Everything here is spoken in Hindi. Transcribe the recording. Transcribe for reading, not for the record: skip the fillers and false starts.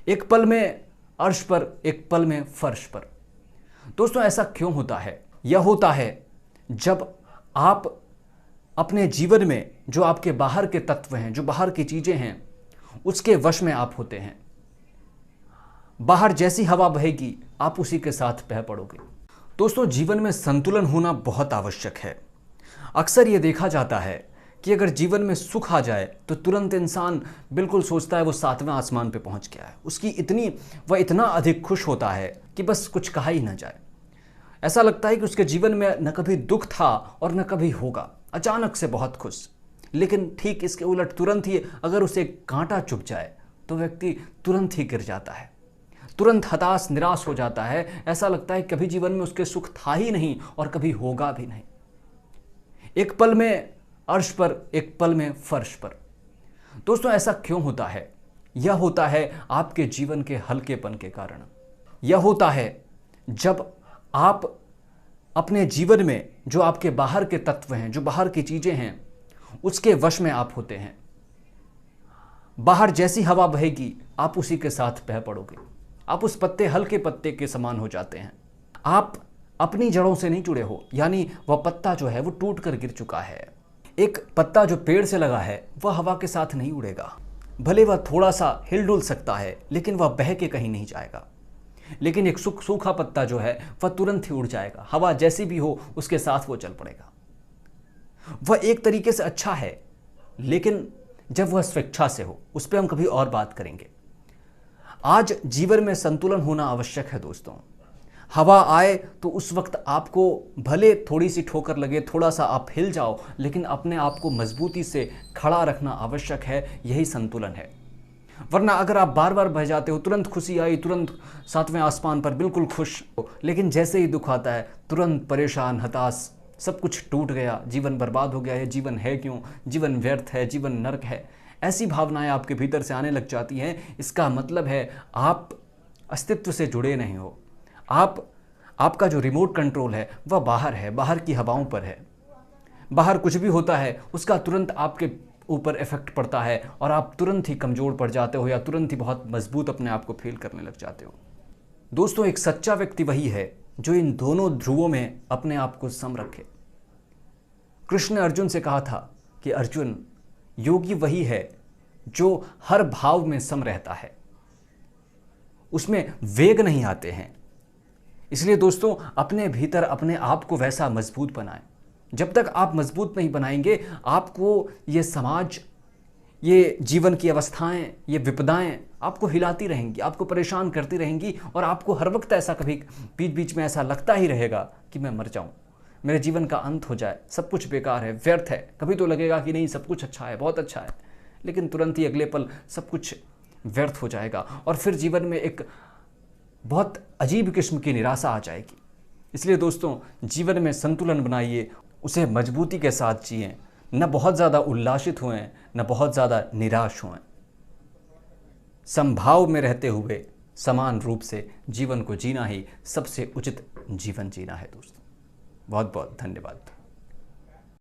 एक पल में अर्श पर, एक पल में फर्श पर। दोस्तों ऐसा क्यों होता है? यह होता है जब आप अपने जीवन में जो आपके बाहर के तत्व हैं, जो बाहर की चीजें हैं, उसके वश में आप होते हैं। बाहर जैसी हवा बहेगी आप उसी के साथ बह पड़ोगे। दोस्तों जीवन में संतुलन होना बहुत आवश्यक है। अक्सर ये देखा जाता है कि अगर जीवन में सुख आ जाए तो तुरंत इंसान बिल्कुल सोचता है वो 7वें आसमान पे पहुंच गया है। वह इतना अधिक खुश होता है कि बस कुछ कहा ही ना जाए। ऐसा लगता है कि उसके जीवन में न कभी दुख था और न कभी होगा, अचानक से बहुत खुश। लेकिन ठीक इसके उलट तुरंत ही अगर उसे कांटा चुभ जाए तो व्यक्ति तुरंत ही गिर जाता है, तुरंत हताश निराश हो जाता है। ऐसा लगता है कभी जीवन में उसके सुख था ही नहीं और कभी होगा भी नहीं। एक पल में अर्श पर, एक पल में फर्श पर। दोस्तों ऐसा क्यों होता है? यह होता है आपके जीवन के हल्केपन के कारण। यह होता है जब आप अपने जीवन में जो आपके बाहर के तत्व हैं, जो बाहर की चीजें हैं, उसके वश में आप होते हैं। बाहर जैसी हवा बहेगी आप उसी के साथ बह पड़ोगे। आप उस हल्के पत्ते के समान हो जाते हैं। आप अपनी जड़ों से नहीं जुड़े हो, यानी वह पत्ता जो है वो टूट कर गिर चुका है। एक पत्ता जो पेड़ से लगा है वह हवा के साथ नहीं उड़ेगा। भले वह थोड़ा सा हिल-डुल सकता है लेकिन वह बह के कहीं नहीं जाएगा। लेकिन एक सूखा पत्ता जो है वह तुरंत ही उड़ जाएगा। हवा जैसी भी हो उसके साथ वो चल पड़ेगा। वह एक तरीके से अच्छा है, लेकिन जब वह स्वेच्छा से हो, उस पर हम कभी और बात करेंगे। आज जीवन में संतुलन होना आवश्यक है दोस्तों। हवा आए तो उस वक्त आपको भले थोड़ी सी ठोकर लगे, थोड़ा सा आप हिल जाओ, लेकिन अपने आप को मजबूती से खड़ा रखना आवश्यक है। यही संतुलन है। वरना अगर आप बार बार बह जाते हो, तुरंत खुशी आई, तुरंत 7वें आसमान पर बिल्कुल खुश हो, लेकिन जैसे ही दुख आता है तुरंत परेशान, हताश, सब कुछ टूट गया, जीवन बर्बाद हो गया है, जीवन है क्यों, जीवन व्यर्थ है, जीवन नरक है, ऐसी भावनाएं आपके भीतर से आने लग जाती हैं। इसका मतलब है आप अस्तित्व से जुड़े नहीं हो। आपका जो रिमोट कंट्रोल है वह बाहर है, बाहर की हवाओं पर है। बाहर कुछ भी होता है उसका तुरंत आपके ऊपर इफेक्ट पड़ता है और आप तुरंत ही कमजोर पड़ जाते हो या तुरंत ही बहुत मजबूत अपने आप को फील करने लग जाते हो। दोस्तों एक सच्चा व्यक्ति वही है जो इन दोनों ध्रुवों में अपने आप को सम रखे। कृष्ण ने अर्जुन से कहा था कि अर्जुन, योगी वही है जो हर भाव में सम रहता है, उसमें वेग नहीं आते हैं। इसलिए दोस्तों अपने भीतर अपने आप को वैसा मजबूत बनाएं। जब तक आप मजबूत नहीं बनाएंगे, आपको ये समाज, ये जीवन की अवस्थाएं, ये विपदाएं आपको हिलाती रहेंगी, आपको परेशान करती रहेंगी और आपको हर वक्त ऐसा कभी बीच बीच में ऐसा लगता ही रहेगा कि मैं मर जाऊं, मेरे जीवन का अंत हो जाए, सब कुछ बेकार है, व्यर्थ है। कभी तो लगेगा कि नहीं सब कुछ अच्छा है, बहुत अच्छा है, लेकिन तुरंत ही अगले पल सब कुछ व्यर्थ हो जाएगा और फिर जीवन में एक बहुत अजीब किस्म की निराशा आ जाएगी। इसलिए दोस्तों जीवन में संतुलन बनाइए, उसे मजबूती के साथ जिएं, न बहुत ज़्यादा उल्लासित हुए, न बहुत ज़्यादा निराश हुए। समभाव में रहते हुए समान रूप से जीवन को जीना ही सबसे उचित जीवन जीना है दोस्तों। बहुत बहुत धन्यवाद।